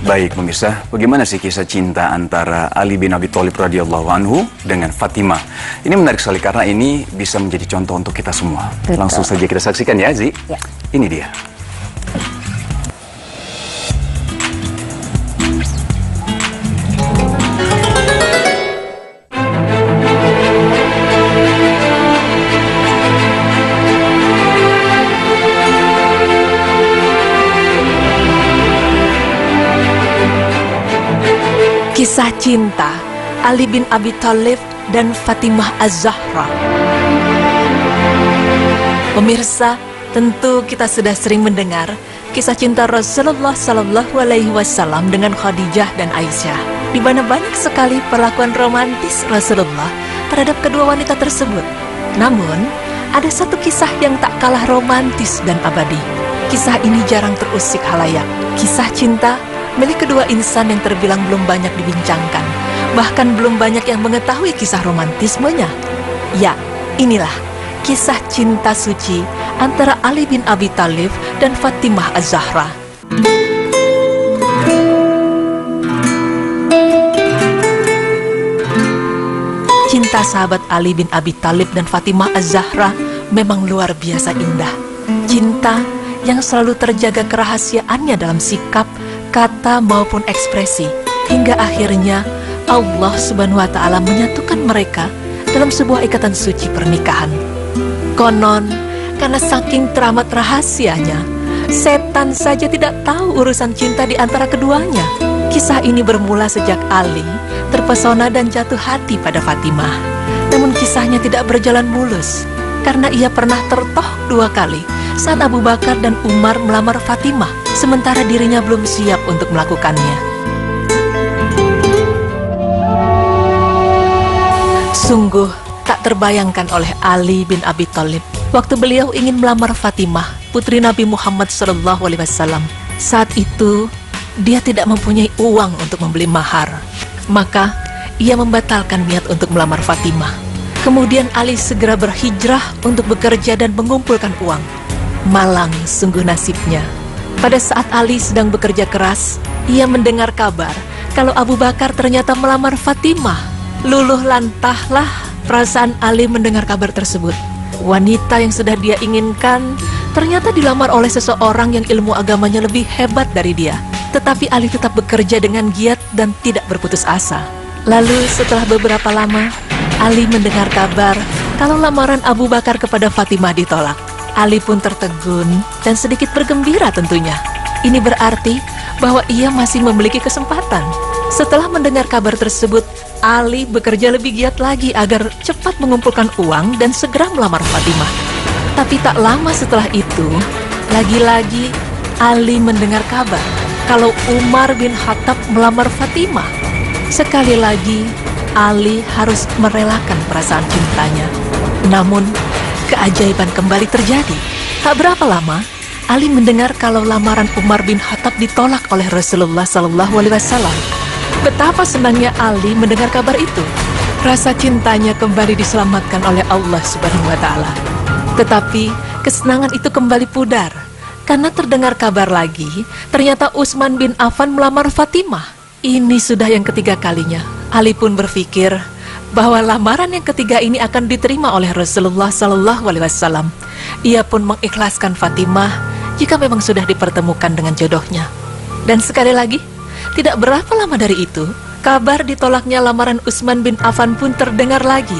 Baik pemirsa, bagaimana sih kisah cinta antara Ali bin Abi Thalib radhiyallahu anhu dengan Fatimah? Ini menarik sekali karena ini bisa menjadi contoh untuk kita semua. Betul. Langsung saja kita saksikan ya, Zi. Ya. Ini dia. Kisah cinta Ali bin Abi Thalib dan Fatimah Az-Zahra. Pemirsa, tentu kita sudah sering mendengar kisah cinta Rasulullah Sallallahu Alaihi Wasallam dengan Khadijah dan Aisyah, di mana banyak sekali perlakuan romantis Rasulullah terhadap kedua wanita tersebut. Namun, ada satu kisah yang tak kalah romantis dan abadi. Kisah ini jarang terusik halayak. Kisah cinta milik kedua insan yang terbilang belum banyak dibincangkan, bahkan belum banyak yang mengetahui kisah romantismenya. Ya, inilah kisah cinta suci antara Ali bin Abi Thalib dan Fatimah Az-Zahra. Cinta sahabat Ali bin Abi Thalib dan Fatimah Az-Zahra memang luar biasa indah. Cinta yang selalu terjaga kerahasiaannya dalam sikap, kata maupun ekspresi, hingga akhirnya Allah Subhanahu wa Ta'ala menyatukan mereka dalam sebuah ikatan suci pernikahan. Konon, karena saking teramat rahasianya, setan saja tidak tahu urusan cinta di antara keduanya. Kisah ini bermula sejak Ali terpesona dan jatuh hati pada Fatimah. Namun kisahnya tidak berjalan mulus, karena ia pernah tertoh 2 kali saat Abu Bakar dan Umar melamar Fatimah, sementara dirinya belum siap untuk melakukannya. Sungguh tak terbayangkan oleh Ali bin Abi Thalib waktu beliau ingin melamar Fatimah, putri Nabi Muhammad SAW. Saat itu, dia tidak mempunyai uang untuk membeli mahar. Maka, ia membatalkan niat untuk melamar Fatimah. Kemudian Ali segera berhijrah untuk bekerja dan mengumpulkan uang. Malang sungguh nasibnya. Pada saat Ali sedang bekerja keras, ia mendengar kabar kalau Abu Bakar ternyata melamar Fatimah. Luluh lantahlah perasaan Ali mendengar kabar tersebut. Wanita yang sudah dia inginkan ternyata dilamar oleh seseorang yang ilmu agamanya lebih hebat dari dia. Tetapi Ali tetap bekerja dengan giat dan tidak berputus asa. Lalu setelah beberapa lama, Ali mendengar kabar kalau lamaran Abu Bakar kepada Fatimah ditolak. Ali pun tertegun dan sedikit bergembira tentunya. Ini berarti bahwa ia masih memiliki kesempatan. Setelah mendengar kabar tersebut, Ali bekerja lebih giat lagi agar cepat mengumpulkan uang dan segera melamar Fatimah. Tapi tak lama setelah itu, lagi-lagi Ali mendengar kabar kalau Umar bin Khattab melamar Fatimah. Sekali lagi, Ali harus merelakan perasaan cintanya. Namun, keajaiban kembali terjadi. Tak berapa lama, Ali mendengar kalau lamaran Umar bin Khattab ditolak oleh Rasulullah SAW. Betapa senangnya Ali mendengar kabar itu. Rasa cintanya kembali diselamatkan oleh Allah Subhanahu wa Ta'ala. Tetapi kesenangan itu kembali pudar karena terdengar kabar lagi, ternyata Utsman bin Affan melamar Fatimah. Ini sudah yang ketiga kalinya. Ali pun berpikir bahwa lamaran yang ketiga ini akan diterima oleh Rasulullah SAW. Ia pun mengikhlaskan Fatimah jika memang sudah dipertemukan dengan jodohnya. Dan sekali lagi, tidak berapa lama dari itu, kabar ditolaknya lamaran Utsman bin Affan pun terdengar lagi.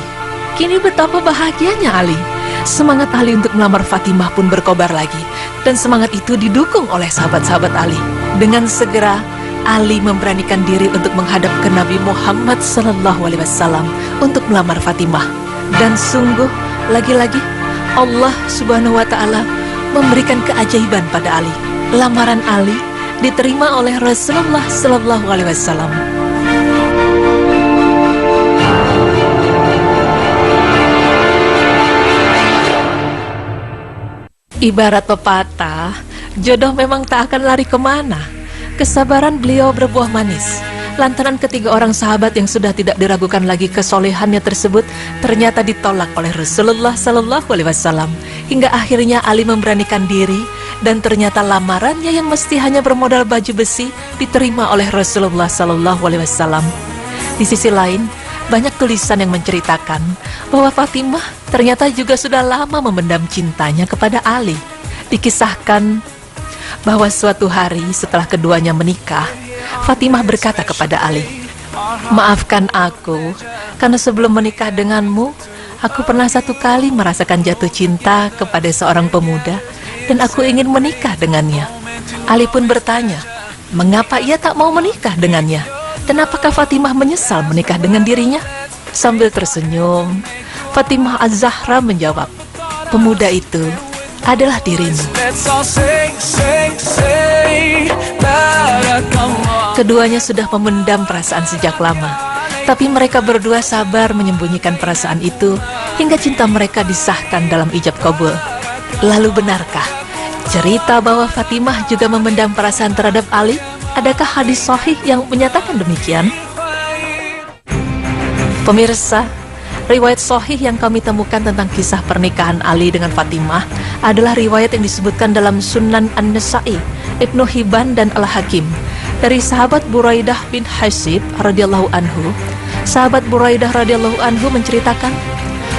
Kini betapa bahagianya Ali. Semangat Ali untuk melamar Fatimah pun berkobar lagi. Dan semangat itu didukung oleh sahabat-sahabat Ali. Dengan segera, Ali memberanikan diri untuk menghadap ke Nabi Muhammad SAW untuk melamar Fatimah. Dan sungguh, lagi-lagi, Allah Subhanahu wa Ta'ala memberikan keajaiban pada Ali. Lamaran Ali diterima oleh Rasulullah SAW. Ibarat pepatah, jodoh memang tak akan lari kemana. Kesabaran beliau berbuah manis. Lantaran ketiga orang sahabat yang sudah tidak diragukan lagi kesolehannya tersebut ternyata ditolak oleh Rasulullah SAW. Hingga akhirnya Ali memberanikan diri Dan ternyata lamarannya yang mesti hanya bermodal baju besi diterima oleh Rasulullah SAW. Di sisi lain, banyak tulisan yang menceritakan bahwa Fatimah ternyata juga sudah lama memendam cintanya kepada Ali. Dikisahkan bahwa suatu hari setelah keduanya menikah, Fatimah berkata kepada Ali, "Maafkan aku, karena sebelum menikah denganmu, aku pernah satu kali merasakan jatuh cinta kepada seorang pemuda, dan aku ingin menikah dengannya." Ali pun bertanya, mengapa ia tak mau menikah dengannya? Dan apakah Fatimah menyesal menikah dengan dirinya? Sambil tersenyum, Fatimah Az-Zahra menjawab, "Pemuda itu adalah dirimu." Keduanya sudah memendam perasaan sejak lama, tapi mereka berdua sabar menyembunyikan perasaan itu hingga cinta mereka disahkan dalam ijab kabul. Lalu benarkah cerita bahwa Fatimah juga memendam perasaan terhadap Ali? Adakah hadis sahih yang menyatakan demikian? Pemirsa, riwayat sahih yang kami temukan tentang kisah pernikahan Ali dengan Fatimah adalah riwayat yang disebutkan dalam Sunan An-Nasa'i, Ibnu Hibban dan Al-Hakim dari sahabat Buraidah bin Hasib radhiyallahu anhu. Sahabat Buraidah radhiyallahu anhu menceritakan,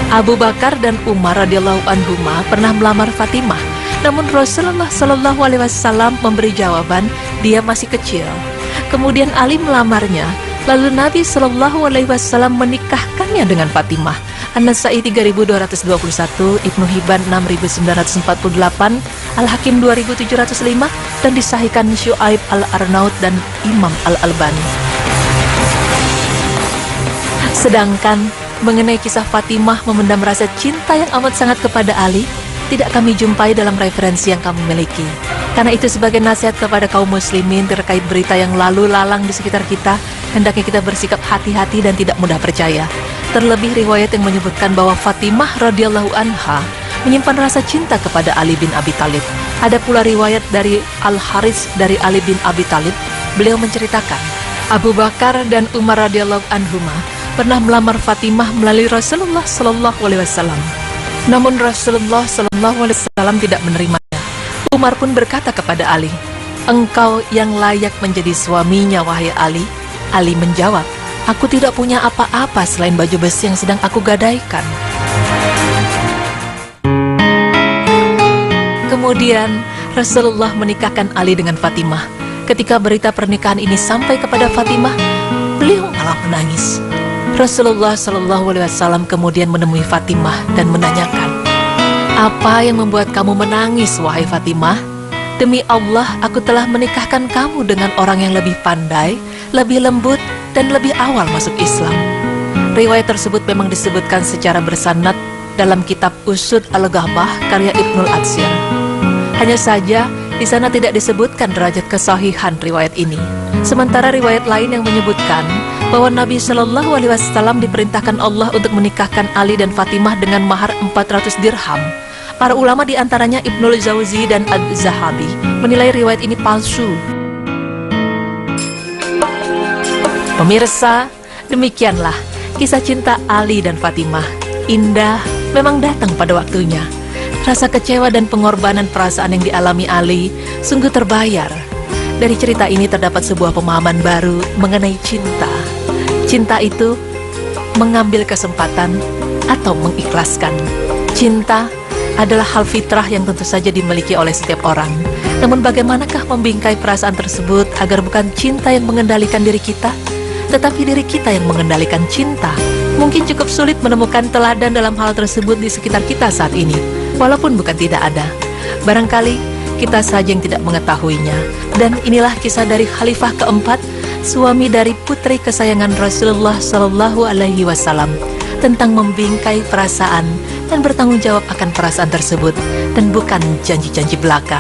Abu Bakar dan Umar radhiyallahu anhuma pernah melamar Fatimah, namun Rasulullah sallallahu alaihi wasallam memberi jawaban dia masih kecil. Kemudian Ali melamarnya, lalu Nabi sallallahu alaihi wasallam menikahkannya dengan Fatimah. An-Nasa'i 3221, Ibnu Hibban 6948, Al-Hakim 2705, dan disahihkan Syu'aib Al-Arnaud dan Imam Al-Albani. Sedangkan mengenai kisah Fatimah memendam rasa cinta yang amat sangat kepada Ali, tidak kami jumpai dalam referensi yang kami miliki. Karena itu sebagai nasihat kepada kaum muslimin terkait berita yang lalu lalang di sekitar kita, hendaknya kita bersikap hati-hati dan tidak mudah percaya. Terlebih riwayat yang menyebutkan bahwa Fatimah radhiyallahu anha menyimpan rasa cinta kepada Ali bin Abi Thalib. Ada pula riwayat dari Al-Harits dari Ali bin Abi Thalib. Beliau menceritakan, Abu Bakar dan Umar radhiyallahu anhuma pernah melamar Fatimah melalui Rasulullah sallallahu alaihi wasallam. Namun Rasulullah sallallahu alaihi wasallam tidak menerimanya. Umar pun berkata kepada Ali, "Engkau yang layak menjadi suaminya, wahai Ali." Ali menjawab, "Aku tidak punya apa-apa selain baju besi yang sedang aku gadaikan." Kemudian Rasulullah menikahkan Ali dengan Fatimah. Ketika berita pernikahan ini sampai kepada Fatimah, beliau malah menangis. Rasulullah Shallallahu Alaihi Wasallam kemudian menemui Fatimah dan menanyakan, "Apa yang membuat kamu menangis, wahai Fatimah? Demi Allah, aku telah menikahkan kamu dengan orang yang lebih pandai, lebih lembut, dan lebih awal masuk Islam." Riwayat tersebut memang disebutkan secara bersanad dalam kitab Usud Al-Ghahbah karya Ibnul Atsir. Hanya saja di sana tidak disebutkan derajat kesahihan riwayat ini. Sementara riwayat lain yang menyebutkan bahwa Nabi Shallallahu Alaihi Wasallam diperintahkan Allah untuk menikahkan Ali dan Fatimah dengan mahar 400 dirham. Para ulama diantaranya Ibnul Jauzi dan Az-Zahabi menilai riwayat ini palsu. Pemirsa, demikianlah kisah cinta Ali dan Fatimah. Indah memang datang pada waktunya. Rasa kecewa dan pengorbanan perasaan yang dialami Ali sungguh terbayar. Dari cerita ini terdapat sebuah pemahaman baru mengenai cinta. Cinta itu mengambil kesempatan atau mengikhlaskan. Cinta adalah hal fitrah yang tentu saja dimiliki oleh setiap orang. Namun bagaimanakah membingkai perasaan tersebut agar bukan cinta yang mengendalikan diri kita, tetapi diri kita yang mengendalikan cinta? Mungkin cukup sulit menemukan teladan dalam hal tersebut di sekitar kita saat ini, walaupun bukan tidak ada. Barangkali kita saja yang tidak mengetahuinya. Dan inilah kisah dari Khalifah keempat, suami dari putri kesayangan Rasulullah Sallallahu Alaihi Wasallam, tentang membingkai perasaan dan bertanggung jawab akan perasaan tersebut, dan bukan janji-janji belaka.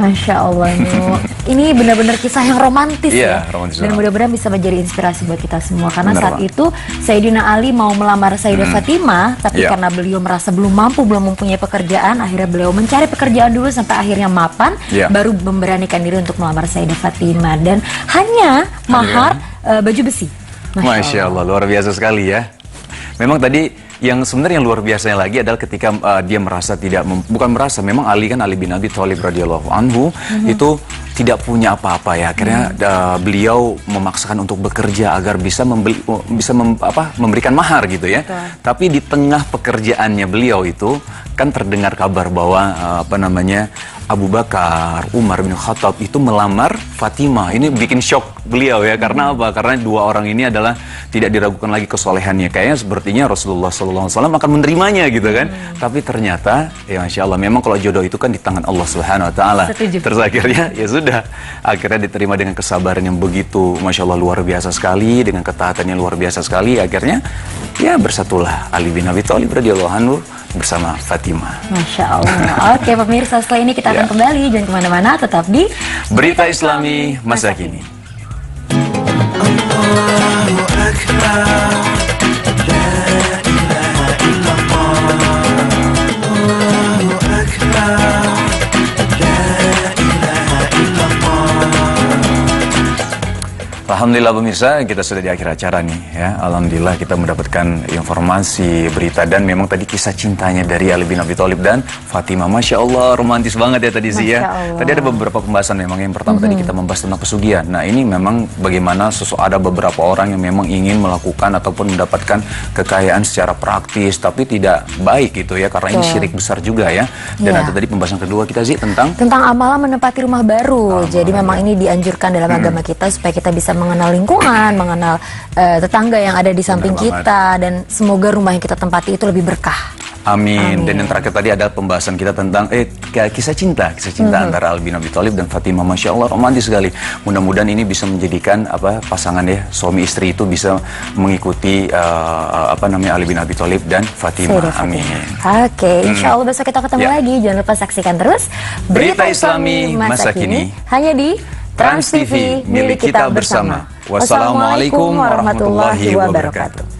Masya Allah, Nu. Ini benar-benar kisah yang romantis Iya, ya. romantis Dan banget. mudah-mudahan bisa menjadi inspirasi buat kita semua. Karena Benar, saat Pak. itu Sayyidina Ali mau melamar Sayyidah Fatimah, tapi Iya. karena beliau merasa belum mampu, belum mempunyai pekerjaan, akhirnya beliau mencari pekerjaan dulu sampai akhirnya mapan, Iya. baru memberanikan diri untuk melamar Sayyidah Fatimah. Dan hanya mahar baju besi. Masya Allah, luar biasa sekali ya. Memang tadi yang sebenarnya yang luar biasanya lagi adalah ketika dia merasa bukan merasa, memang Ali bin Abi Thalib radhiyallahu anhu itu tidak punya apa-apa ya. Akhirnya beliau memaksakan untuk bekerja agar bisa memberikan mahar gitu ya. Betul. Tapi di tengah pekerjaannya beliau itu kan terdengar kabar bahwa Abu Bakar, Umar bin Khattab itu melamar Fatimah. Ini bikin shock beliau ya. Karena apa? Karena dua orang ini adalah tidak diragukan lagi kesolehannya. Kayaknya sepertinya Rasulullah SAW akan menerimanya gitu kan. Tapi ternyata ya Masya Allah, memang kalau jodoh itu kan di tangan Allah Subhanahu Wa Taala. Setuju. Terus akhirnya ya sudah, akhirnya diterima dengan kesabaran yang begitu Masya Allah luar biasa sekali, dengan ketaatan yang luar biasa sekali. Akhirnya ya bersatulah Ali bin Abi Thalib radhiyallahu anhu bersama Fatimah. Masya Allah. Oke pemirsa, setelah ini kita akan kembali. Jangan kemana-mana, tetap di Berita Islami Masa Kini. Alhamdulillah pemirsa, kita sudah di akhir acara nih ya. Alhamdulillah kita mendapatkan informasi, berita, dan memang tadi kisah cintanya dari Ali bin Abi Thalib dan Fatimah. Masya Allah, romantis banget ya tadi sih ya. Masya Allah. Tadi ada beberapa pembahasan memang. Yang pertama tadi kita membahas tentang pesugihan. Nah ini memang bagaimana ada beberapa orang yang memang ingin melakukan ataupun mendapatkan kekayaan secara praktis, tapi tidak baik gitu ya, karena ini syirik besar juga ya. Dan Iya. ada tadi pembahasan kedua kita sih tentang amalan menempati rumah baru. Jadi memang ini dianjurkan dalam agama kita supaya kita bisa mengenal lingkungan, mengenal tetangga yang ada di samping banget. kita, dan semoga rumah yang kita tempati itu lebih berkah. Amin. Dan yang terakhir tadi ada pembahasan kita tentang kisah cinta antara Ali bin Abi Thalib dan Fatimah. Masya Allah, romantis sekali. Mudah-mudahan ini bisa menjadikan pasangan ya, suami istri itu bisa mengikuti Ali bin Abi Thalib dan Fatimah. Sayyidah Amin. Fatimah. Oke, insya Allah besok kita ketemu Ya. lagi. Jangan lupa saksikan terus Berita Islami Masa Kini hanya di Trans TV, milik kita bersama. Wassalamualaikum warahmatullahi wabarakatuh.